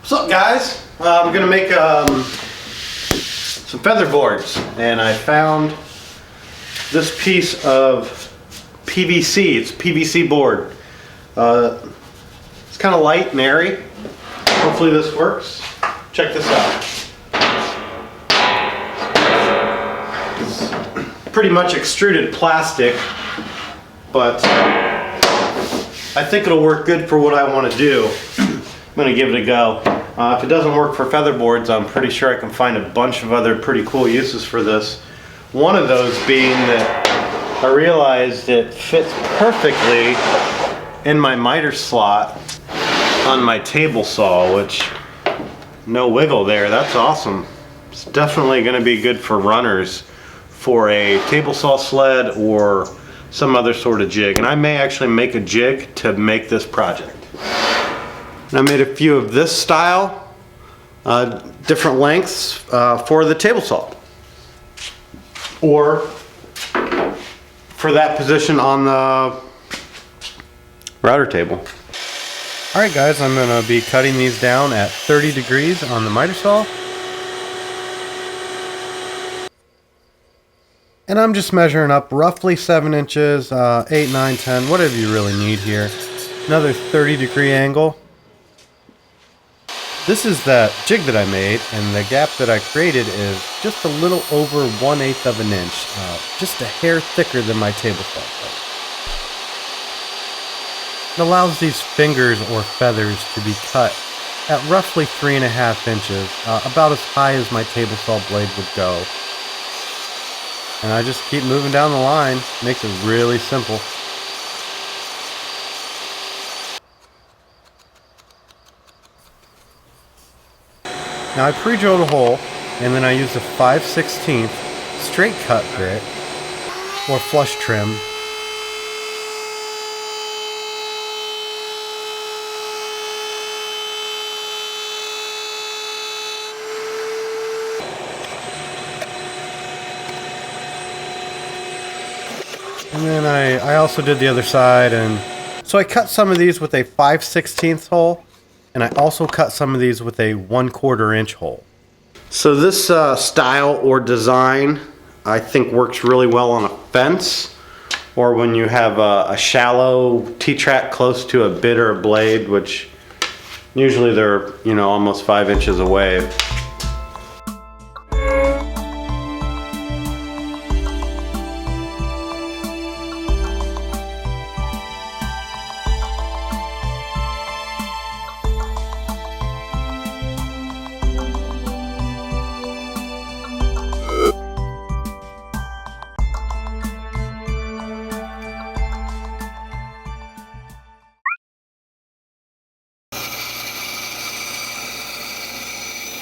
What's up, guys? I'm gonna make some feather boards, and I found this piece of PVC. It's a PVC board. It's kind of light and airy. Hopefully this works. Check this out. It's pretty much extruded plastic, but I think it'll work good for what I want to do. I'm going to give it a go. If it doesn't work for feather boards, I'm pretty sure I can find a bunch of other pretty cool uses for this. One of those being that I realized it fits perfectly in my miter slot on my table saw, which no wiggle there. That's awesome. It's definitely going to be good for runners for a table saw sled or some other sort of jig. And I may actually make a jig to make this project. And I made a few of this style, different lengths for the table saw, or for that position on the router table. All right, guys, I'm going to be cutting these down at 30 degrees on the miter saw. And I'm just measuring up roughly 7 inches, 8, 9, 10, whatever you really need here. Another 30-degree angle. This is that jig that I made, and the gap that I created is just a little over 1/8 of an inch, just a hair thicker than my table saw. It allows these fingers or feathers to be cut at roughly 3.5 inches, about as high as my table saw blade would go. And I just keep moving down the line, makes it really simple. Now I pre-drilled a hole, and then I used a 5/16 straight cut bit or flush trim. And then I also did the other side, and so I cut some of these with a 5/16 hole. And I also cut some of these with a 1/4 inch hole. So this style or design I think works really well on a fence, or when you have a shallow T-track close to a bit or a blade, which usually they're, you know, almost 5 inches away.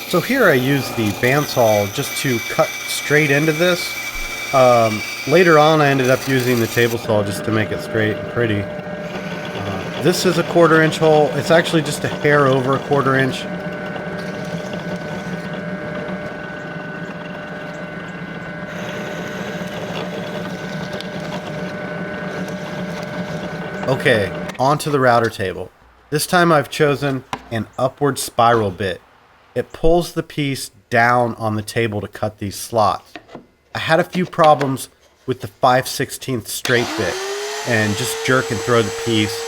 So here I use the bandsaw just to cut straight into this. Later on I ended up using the table saw just to make it straight and pretty. This is a 1/4 inch hole. It's actually just a hair over a 1/4 inch. Okay, onto the router table. This time I've chosen an upward spiral bit. It pulls the piece down on the table to cut these slots. I had a few problems with the 5/16 straight bit and just jerk and throw the piece.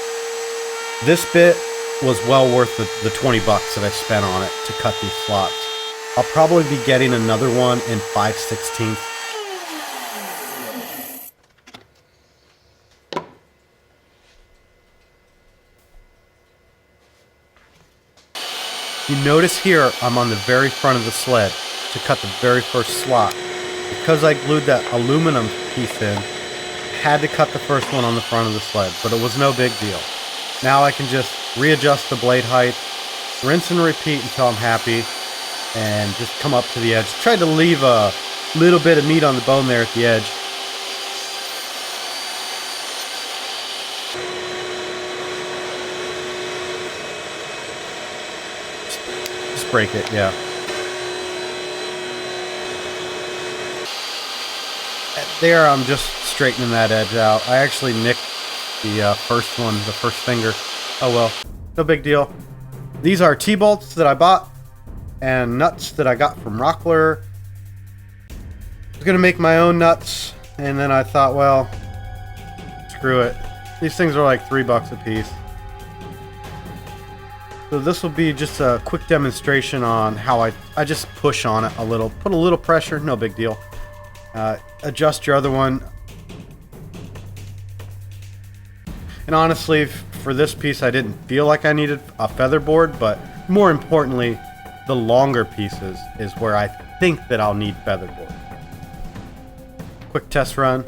This bit was well worth the 20 bucks that I spent on it to cut these slots. I'll probably be getting another one in 5/16. You notice here I'm on the very front of the sled to cut the very first slot. Because I glued that aluminum piece in, I had to cut the first one on the front of the sled, but it was no big deal. Now I can just readjust the blade height, rinse and repeat until I'm happy, and just come up to the edge. Tried to leave a little bit of meat on the bone there at the edge. Just break it, yeah. There I'm just straightening that edge out. I actually nicked the first one, the first finger. Oh well, no big deal. These are T-bolts that I bought and nuts that I got from Rockler. I was gonna make my own nuts, and then I thought, well, screw it. These things are like $3 a piece. So this will be just a quick demonstration on how I just push on it a little, put a little pressure, no big deal. Adjust your other one. And honestly, for this piece, I didn't feel like I needed a featherboard, but more importantly, the longer pieces is where I think that I'll need featherboard. Quick test run.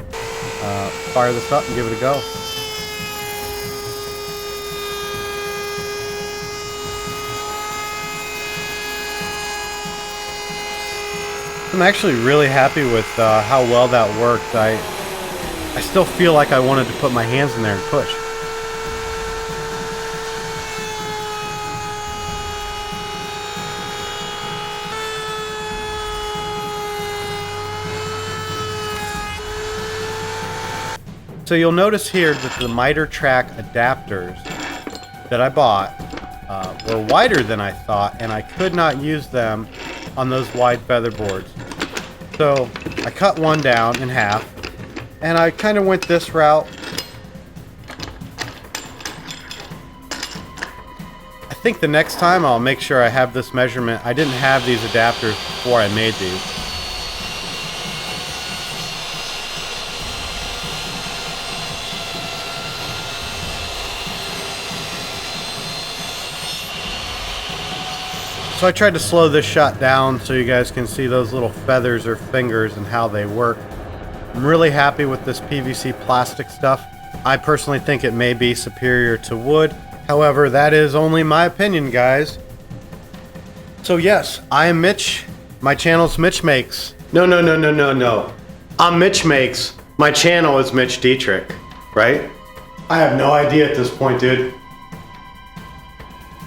Fire this up and give it a go. I'm actually really happy with how well that worked. I still feel like I wanted to put my hands in there and push. So you'll notice here that the miter track adapters that I bought were wider than I thought, and I could not use them on those wide feather boards. So I cut one down in half, and I kind of went this route. I think the next time I'll make sure I have this measurement. I didn't have these adapters before I made these. So I tried to slow this shot down so you guys can see those little feathers or fingers and how they work. I'm really happy with this PVC plastic stuff. I personally think it may be superior to wood. However, that is only my opinion, guys. So yes, I am Mitch. My channel's Mitch Makes. No. I'm Mitch Makes. My channel is Mitch Deitrich, right? I have no idea at this point, dude.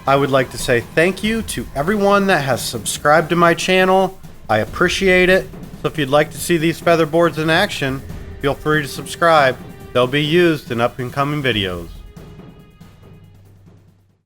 I would like to say thank you to everyone that has subscribed to my channel. I appreciate it. So if you'd like to see these featherboards in action, feel free to subscribe. They'll be used in up and coming videos.